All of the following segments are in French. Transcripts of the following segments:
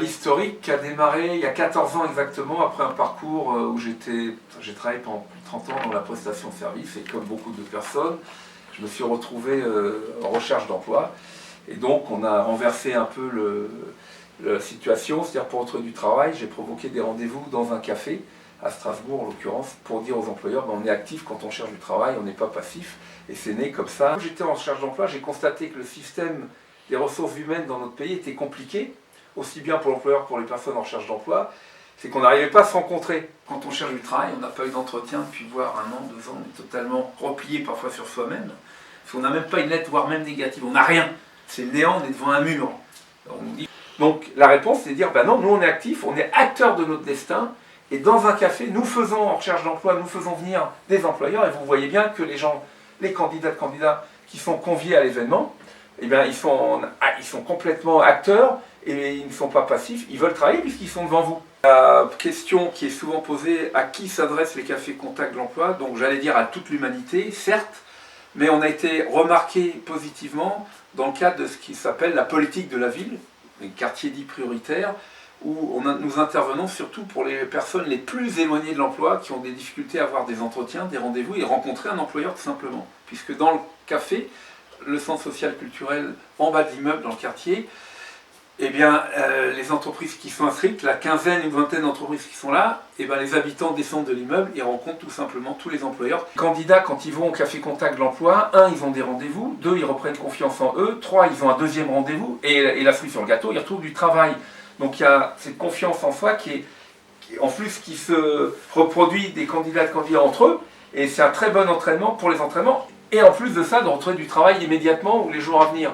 L'historique a démarré il y a 14 ans exactement, après un parcours où j'ai travaillé pendant plus de 30 ans dans la prestation de service, et comme beaucoup de personnes, je me suis retrouvé en recherche d'emploi. Et donc on a renversé un peu la situation, c'est-à-dire pour retrouver du travail, j'ai provoqué des rendez-vous dans un café, à Strasbourg en l'occurrence, pour dire aux employeurs, on est actif quand on cherche du travail, on n'est pas passif, et c'est né comme ça. Quand j'étais en recherche d'emploi, j'ai constaté que le système des ressources humaines dans notre pays était compliqué, aussi bien pour l'employeur que pour les personnes en recherche d'emploi, c'est qu'on n'arrivait pas à se rencontrer. Quand on cherche du travail, on n'a pas eu d'entretien depuis voire 1 an, 2 ans, on est totalement replié parfois sur soi-même, parce qu'on n'a même pas une lettre, voire même négative, on n'a rien. C'est le néant, on est devant un mur. Donc la réponse, c'est de dire, non, nous on est actifs, on est acteurs de notre destin, et dans un café, nous faisons en recherche d'emploi, nous faisons venir des employeurs, et vous voyez bien que les candidats qui sont conviés à l'événement, eh bien, ils sont complètement acteurs, et ils ne sont pas passifs, ils veulent travailler puisqu'ils sont devant vous. La question qui est souvent posée, à qui s'adressent les cafés contacts de l'emploi, donc j'allais dire à toute l'humanité, certes, mais on a été remarqué positivement dans le cadre de ce qui s'appelle la politique de la ville, les quartiers dits prioritaires, où nous intervenons surtout pour les personnes les plus éloignées de l'emploi, qui ont des difficultés à avoir des entretiens, des rendez-vous et rencontrer un employeur tout simplement. Puisque dans le café, le centre social culturel en bas de l'immeuble dans le quartier, eh bien, les entreprises qui sont inscrites, la quinzaine, une vingtaine d'entreprises qui sont là, eh bien, les habitants descendent de l'immeuble et rencontrent tout simplement tous les employeurs. Les candidats, quand ils vont au café contact de l'emploi, 1, ils ont des rendez-vous, 2, ils reprennent confiance en eux, 3, ils ont un deuxième rendez-vous, et la cerise sur le gâteau, ils retrouvent du travail. Donc il y a cette confiance en soi qui se reproduit des candidats entre eux, et c'est un très bon entraînement pour les entraînements, et en plus de ça, de retrouver du travail immédiatement ou les jours à venir.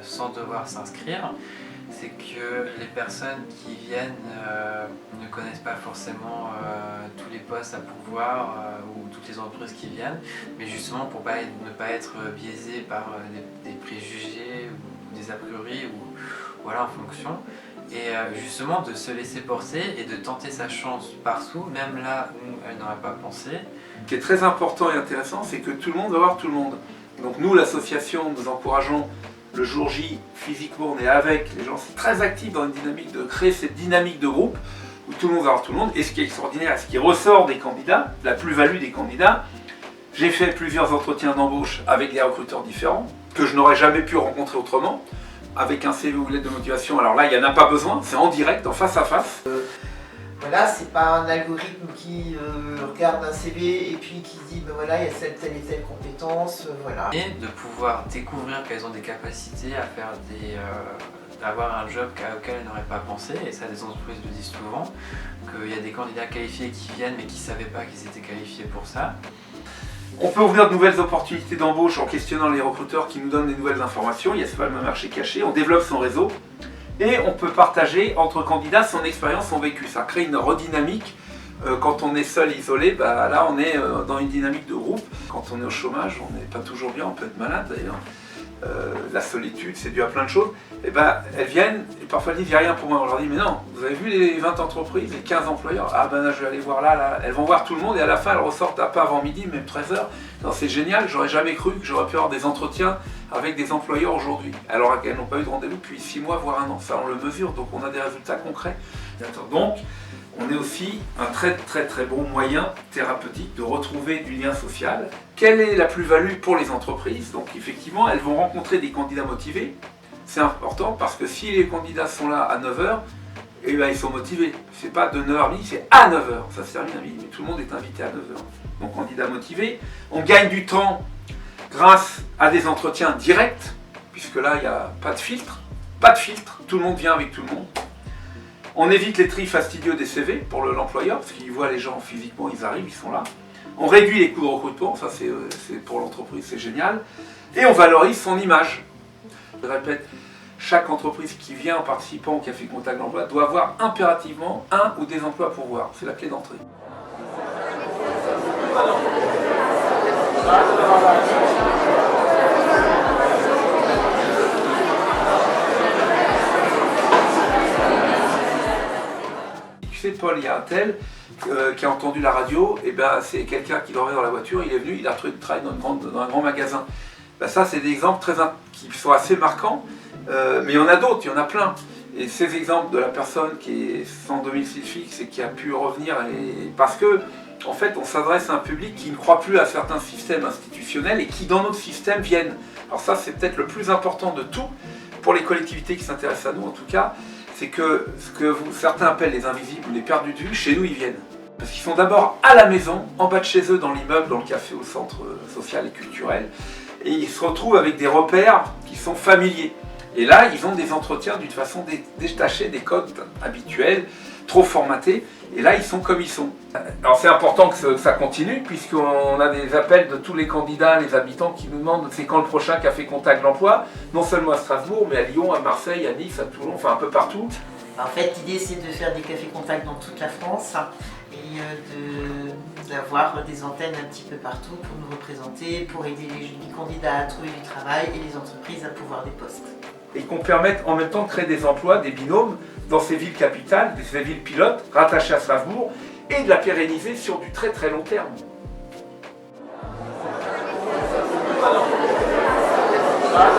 Sans devoir s'inscrire, c'est que les personnes qui viennent ne connaissent pas forcément tous les postes à pourvoir ou toutes les entreprises qui viennent, mais justement pour ne pas être biaisé par des préjugés ou des a priori ou voilà en fonction, et justement de se laisser porter et de tenter sa chance partout, même là où elle n'aurait pas pensé. Ce qui est très important et intéressant, c'est que tout le monde va voir tout le monde. Donc nous, l'association, nous encourageons le jour J, physiquement, on est avec les gens, c'est très actif dans une dynamique de créer cette dynamique de groupe où tout le monde va voir tout le monde. Et ce qui est extraordinaire, ce qui ressort des candidats, la plus-value des candidats, j'ai fait plusieurs entretiens d'embauche avec des recruteurs différents que je n'aurais jamais pu rencontrer autrement, avec un CV ou lettre de motivation. Alors là, il n'y en a pas besoin, c'est en direct, en face à face. Voilà, c'est pas un algorithme qui regarde un CV et puis qui dit voilà, il y a telle et telle compétence, voilà. Et de pouvoir découvrir qu'elles ont des capacités à faire d'avoir un job auquel elles n'auraient pas pensé, et ça les entreprises le disent souvent, qu'il y a des candidats qualifiés qui viennent mais qui ne savaient pas qu'ils étaient qualifiés pour ça. On peut ouvrir de nouvelles opportunités d'embauche en questionnant les recruteurs qui nous donnent des nouvelles informations, il y a ce fameux marché caché, on développe son réseau. Et on peut partager entre candidats son expérience, son vécu. Ça crée une redynamique. Quand on est seul, isolé, là on est dans une dynamique de groupe. Quand on est au chômage, on n'est pas toujours bien, on peut être malade d'ailleurs. La solitude, c'est dû à plein de choses. Et elles viennent, et parfois elles disent, il n'y a rien pour moi. On leur dit, mais non, vous avez vu les 20 entreprises, les 15 employeurs? Ah là, je vais aller voir là. Elles vont voir tout le monde et à la fin, elles ressortent pas avant midi, même 13h. Non, c'est génial, j'aurais jamais cru que j'aurais pu avoir des entretiens avec des employeurs aujourd'hui, alors qu'elles n'ont pas eu de rendez-vous depuis 6 mois, voire 1 an. Ça, on le mesure, donc on a des résultats concrets. Donc, on est aussi un très bon moyen thérapeutique de retrouver du lien social. Quelle est la plus-value pour les entreprises? Donc effectivement, elles vont rencontrer des candidats motivés. C'est important parce que si les candidats sont là à 9h, eh bien, ils sont motivés. C'est pas de 9h à midi, c'est à 9h. Ça se termine à midi, mais tout le monde est invité à 9h. Donc candidat motivé. On gagne du temps grâce à des entretiens directs, puisque là, il n'y a pas de filtre. Pas de filtre, tout le monde vient avec tout le monde. On évite les tris fastidieux des CV pour l'employeur, parce qu'il voit les gens physiquement, ils arrivent, ils sont là. On réduit les coûts de recrutement, ça c'est pour l'entreprise, c'est génial. Et on valorise son image. Je répète, chaque entreprise qui vient en participant au Café Contact d'Emploi doit avoir impérativement un ou des emplois à pourvoir. C'est la clé d'entrée. sais Paul, il y a un tel qui a entendu la radio, et ben c'est quelqu'un qui dormait dans la voiture, il est venu, il a trouvé du travail dans un grand magasin. Ben, ça c'est des exemples qui sont assez marquants, mais il y en a d'autres, il y en a plein. Et ces exemples de la personne qui est sans domicile fixe et qui a pu revenir, parce que en fait on s'adresse à un public qui ne croit plus à certains systèmes institutionnels et qui dans notre système viennent. Alors ça c'est peut-être le plus important de tout pour les collectivités qui s'intéressent à nous en tout cas, c'est que ce que certains appellent les invisibles ou les perdus de vue, chez nous ils viennent. Parce qu'ils sont d'abord à la maison, en bas de chez eux, dans l'immeuble, dans le café, au centre social et culturel, et ils se retrouvent avec des repères qui sont familiers. Et là, ils ont des entretiens d'une façon détachée des codes habituels, trop formatés, et là, ils sont comme ils sont. Alors c'est important que ça continue, puisqu'on a des appels de tous les candidats, les habitants qui nous demandent c'est quand le prochain café contact de l'emploi, non seulement à Strasbourg, mais à Lyon, à Marseille, à Nice, à Toulon, enfin un peu partout. En fait, l'idée c'est de faire des cafés contacts dans toute la France et d'avoir des antennes un petit peu partout pour nous représenter, pour aider les candidats à trouver du travail et les entreprises à pouvoir des postes. Et qu'on permette en même temps de créer des emplois, des binômes dans ces villes capitales, ces villes pilotes rattachées à Strasbourg et de la pérenniser sur du très très long terme. Ah,